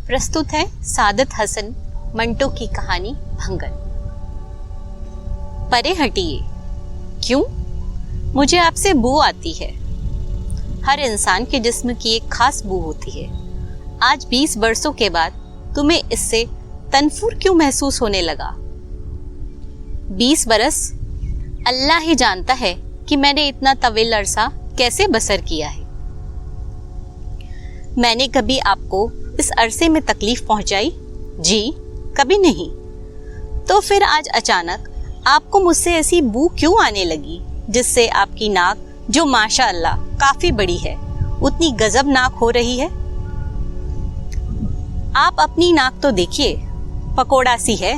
प्रस्तुत है सादत हसन मंटो की कहानी भंगल। परे हटिए। क्यों? मुझे आपसे बू आती है। हर इंसान के जिस्म की एक खास बू होती है। आज 20 बरसों के बाद तुम्हें इससे तनफुर क्यों महसूस होने लगा? 20 बरस? अल्लाह ही जानता है कि मैंने इतना तवील अरसा कैसे बसर किया है। मैंने कभी आपको इस अरसे में तकलीफ पहुंचाई? जी कभी नहीं। तो फिर आज अचानक आपको मुझसे ऐसी बू क्यों आने लगी जिससे आपकी नाक, जो माशाअल्लाह काफी बड़ी है, उतनी गजब नाक हो रही है? आप अपनी नाक तो देखिए, पकोड़ा सी है।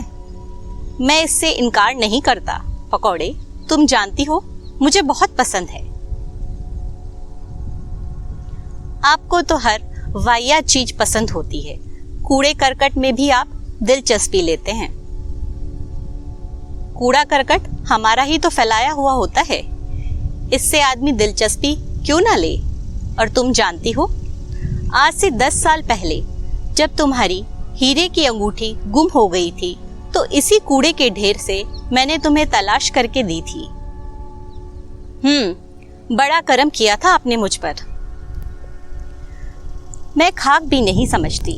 मैं इससे इनकार नहीं करता। पकोड़े, तुम जानती हो, मुझे बहुत पसंद है। आपको तो हर वाहियात चीज पसंद होती है। कूड़े करकट में भी आप दिलचस्पी लेते हैं। कूड़ा करकट हमारा ही तो फैलाया हुआ होता है। इससे आदमी दिलचस्पी क्यों ना ले? और तुम जानती हो, आज से 10 साल पहले जब तुम्हारी हीरे की अंगूठी गुम हो गई थी, तो इसी कूड़े के ढेर से मैंने तुम्हें तलाश करके दी थी। बड़ा करम किया था आपने मुझ पर। मैं खाक भी नहीं समझती।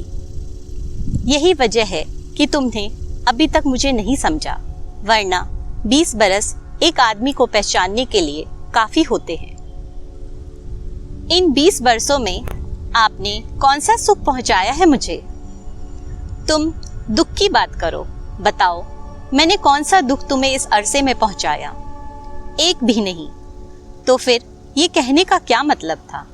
यही वजह है कि तुमने अभी तक मुझे नहीं समझा, वरना 20 बरस एक आदमी को पहचानने के लिए काफी होते हैं। इन 20 बरसों में आपने कौन सा सुख पहुंचाया है मुझे? तुम दुख की बात करो, बताओ मैंने कौन सा दुख तुम्हें इस अरसे में पहुंचाया? एक भी नहीं। तो फिर ये कहने का क्या मतलब था?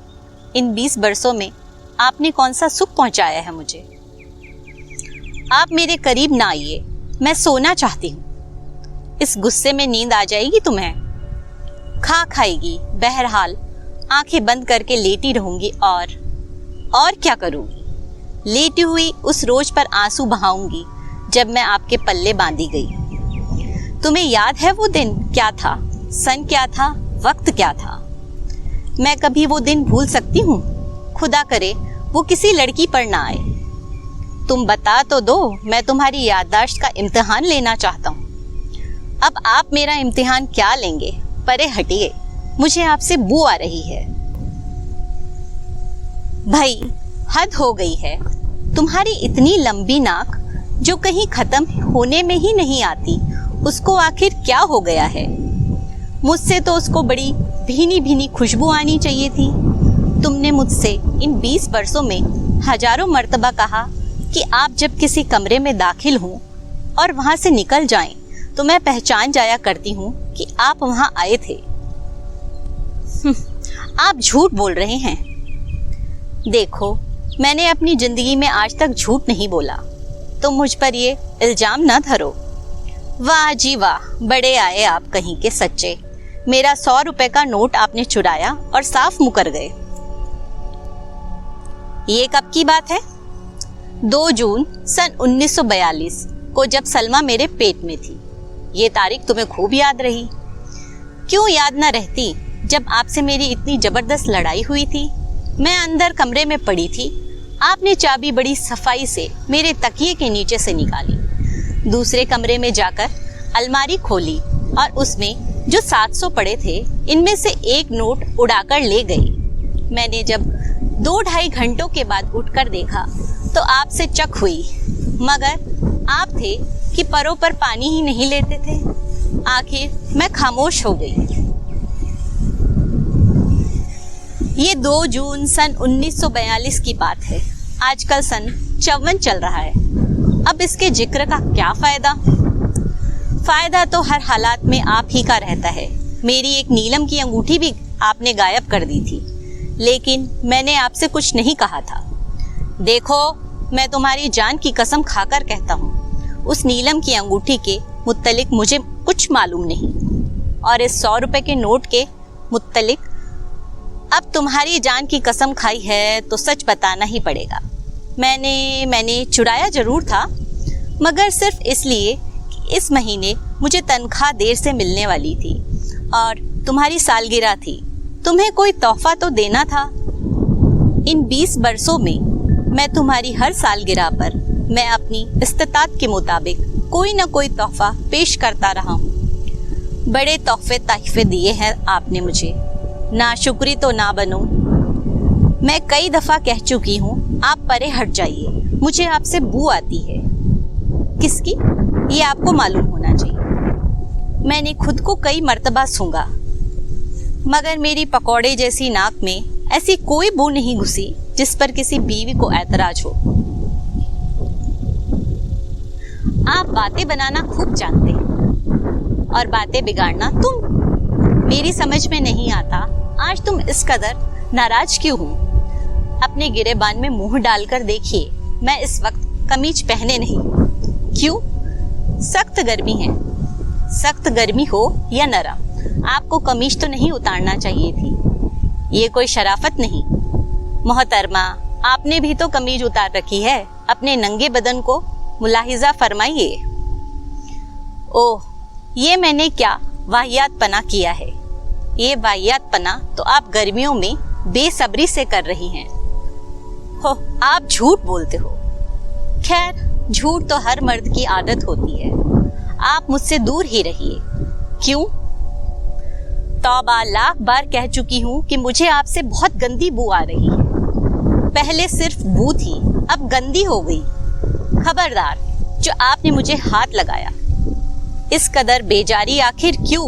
इन 20 बरसों में आपने कौन सा सुख पहुंचाया है मुझे? आप मेरे करीब ना आइए, मैं सोना चाहती हूँ। इस गुस्से में नींद आ जाएगी तुम्हें? खा खाएगी, बहरहाल आंखें बंद करके लेटी रहूंगी और क्या करूंगी? लेटी हुई उस रोज पर आंसू बहाऊंगी जब मैं आपके पल्ले बांधी गई। तुम्हें याद है वो दिन क्या था? सन क्या था? वक्त क्या था? मैं कभी वो दिन भूल सकती हूँ? खुदा करे वो किसी लड़की पर ना आए। तुम बता तो दो, मैं तुम्हारी याददाश्त का इम्तिहान लेना चाहता हूँ। अब आप मेरा इम्तिहान क्या लेंगे? परे हटिए, मुझे आपसे बू आ रही है। भाई, हद हो गई है। तुम्हारी इतनी लंबी नाक जो कहीं खत्म होने में ही नहीं आती, उसको आखिर क्या हो गया है? मुझसे तो उसको बड़ी भीनी भीनी खुशबू आनी चाहिए थी। तुमने मुझसे इन 20 बरसों में हजारों मर्तबा कहा कि आप जब किसी कमरे में दाखिल हों और वहां से निकल जाएं, तो मैं पहचान जाया करती हूँ कि आप वहां आए थे। आप झूठ बोल रहे हैं। देखो, मैंने अपनी जिंदगी में आज तक झूठ नहीं बोला, तो मुझ पर ये इल्जाम न धरो। वाह जी वाह, बड़े आए आप कहीं के सच्चे। मेरा 100 रुपए का नोट आपने चुराया और साफ मुकर गए। ये कब की बात है? 2 जून सन 1942 को, जब सलमा मेरे पेट में थी। ये तारीख तुम्हें खूब याद रही। क्यों याद न रहती, जब आपसे मेरी इतनी जबरदस्त लड़ाई हुई थी। मैं अंदर कमरे में पड़ी थी। आपने चाबी बड़ी सफाई से मेरे तकिए के नीचे से निकाली। दूसरे कमरे में जाकर अलमारी खोली और उसमें जो 700 पड़े थे, इनमें से एक नोट उड़ाकर ले गई। मैंने जब 2-2.5 घंटों के बाद उठकर देखा तो आपसे चक हुई, मगर आप थे कि परों पर पानी ही नहीं लेते थे। आखिर मैं खामोश हो गई। ये 2 जून सन 1942 की बात है। आजकल सन 54 चल रहा है। अब इसके जिक्र का क्या फायदा? फायदा तो हर हालात में आप ही का रहता है। मेरी एक नीलम की अंगूठी भी आपने गायब कर दी थी, लेकिन मैंने आपसे कुछ नहीं कहा था। देखो, मैं तुम्हारी जान की कसम खाकर कहता हूँ, उस नीलम की अंगूठी के मुत्तलिक मुझे कुछ मालूम नहीं, और इस 100 रुपए के नोट के मुत्तलिक अब तुम्हारी जान की कसम खाई है तो सच बताना ही पड़ेगा। मैंने चुराया जरूर था, मगर सिर्फ इसलिए कि इस महीने मुझे तनख्वाह देर से मिलने वाली थी और तुम्हारी सालगिरह थी। तुम्हें कोई तोहफा तो देना था। इन 20 बरसों में मैं तुम्हारी हर सालगिरह पर मैं अपनी इस्तिताअत के मुताबिक कोई न कोई तोहफा पेश करता रहा हूँ। बड़े तोहफे दिए हैं आपने मुझे, नाशुक्री तो ना बनो। मैं कई दफा कह चुकी हूँ आप परे हट जाइए, मुझे आपसे बू आती है। किसकी? ये आपको मालूम होना चाहिए। मैंने खुद को कई मर्तबा सूंघा, मगर मेरी पकौड़े जैसी नाक में ऐसी कोई बू नहीं घुसी जिस पर किसी बीवी को ऐतराज हो। आप बातें बनाना खूब जानते हैं और बातें बिगाड़ना तुम। मेरी समझ में नहीं आता आज तुम इस कदर नाराज क्यों हो। अपने गिरेबान में मुंह डालकर देखिए, मैं इस वक्त कमीज पहने नहीं। क्यों? सख्त गर्मी है। सख्त गर्मी हो या नरम, आपको कमीज तो नहीं उतारना चाहिए थी। ये कोई शराफत नहीं। मोहतरमा, आपने भी तो कमीज उतार रखी है, अपने नंगे बदन को मुलाहिजा फरमाइए। ओह, ये मैंने क्या वाहियात पना किया है। ये वाहियात पना तो आप गर्मियों में बेसब्री से कर रही हैं। हो, आप झूठ बोलते हो। खैर, झूठ तो हर मर्द की आदत होती है। आप मुझसे दूर ही रहिए। क्यों? तौबा, लाख बार कह चुकी हूँ कि मुझे आपसे बहुत गंदी बू आ रही है। पहले सिर्फ बू थी, अब गंदी हो गई। खबरदार जो आपने मुझे हाथ लगाया। इस कदर बेजारी आखिर क्यों?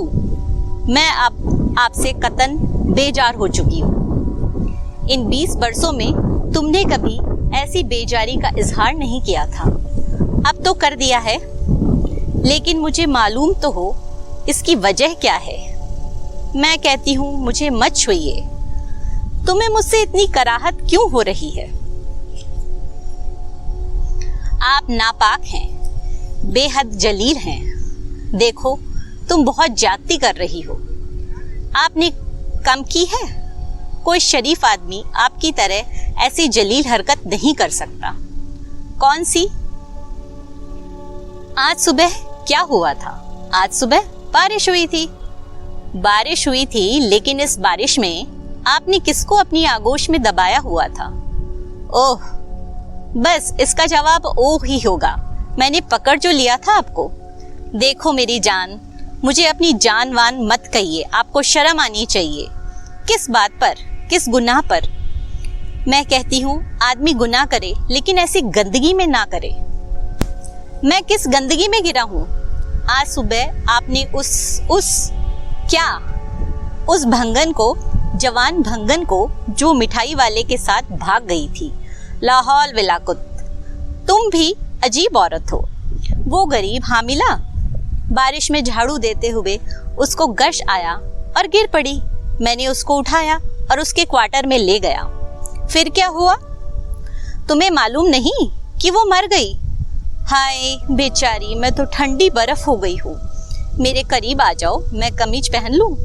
मैं अब आपसे कतन बेजार हो चुकी हूँ। इन 20 बरसों में तुमने कभी ऐसी बेजारी का इजहार नहीं किया था, अब तो कर दिया है। लेकिन मुझे मालूम तो हो इसकी वजह क्या है। मैं कहती हूँ मुझे मत छुइए। तुम्हें मुझसे इतनी कराहत क्यों हो रही है? आप नापाक हैं, बेहद जलील हैं। देखो, तुम बहुत ज्यादती कर रही हो। आपने कम की है? कोई शरीफ आदमी आपकी तरह ऐसी जलील हरकत नहीं कर सकता। कौन सी? आज सुबह क्या हुआ था? आज सुबह बारिश हुई थी। बारिश हुई थी, लेकिन इस बारिश में आपने किसको अपनी आगोश में दबाया हुआ था? ओह, बस इसका जवाब ओह ही होगा। मैंने पकड़ जो लिया था आपको। देखो मेरी जान, मुझे अपनी जान वान मत कहिए, आपको शर्म आनी चाहिए। किस बात पर? किस गुनाह पर? मैं कहती हूँ आदमी गुनाह करे, लेकिन ऐसी गंदगी में ना करे। मैं किस गंदगी में गिरा हूँ? आज सुबह आपने उस भंगन को, जवान भंगन को, जो मिठाई वाले के साथ भाग गई थी, लाहौल विलाकुत। तुम भी अजीब औरत हो। वो गरीब हामिला बारिश में झाड़ू देते हुए उसको गश आया और गिर पड़ी। मैंने उसको उठाया और उसके क्वार्टर में ले गया। फिर क्या हुआ? तुम्हें मालूम नहीं कि वो मर गई? हाय बेचारी, मैं तो ठंडी बर्फ हो गई हूँ। मेरे करीब आ जाओ, मैं कमीज पहन लूं।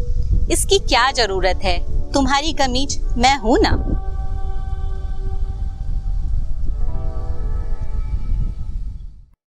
इसकी क्या जरूरत है? तुम्हारी कमीज मैं हूं ना।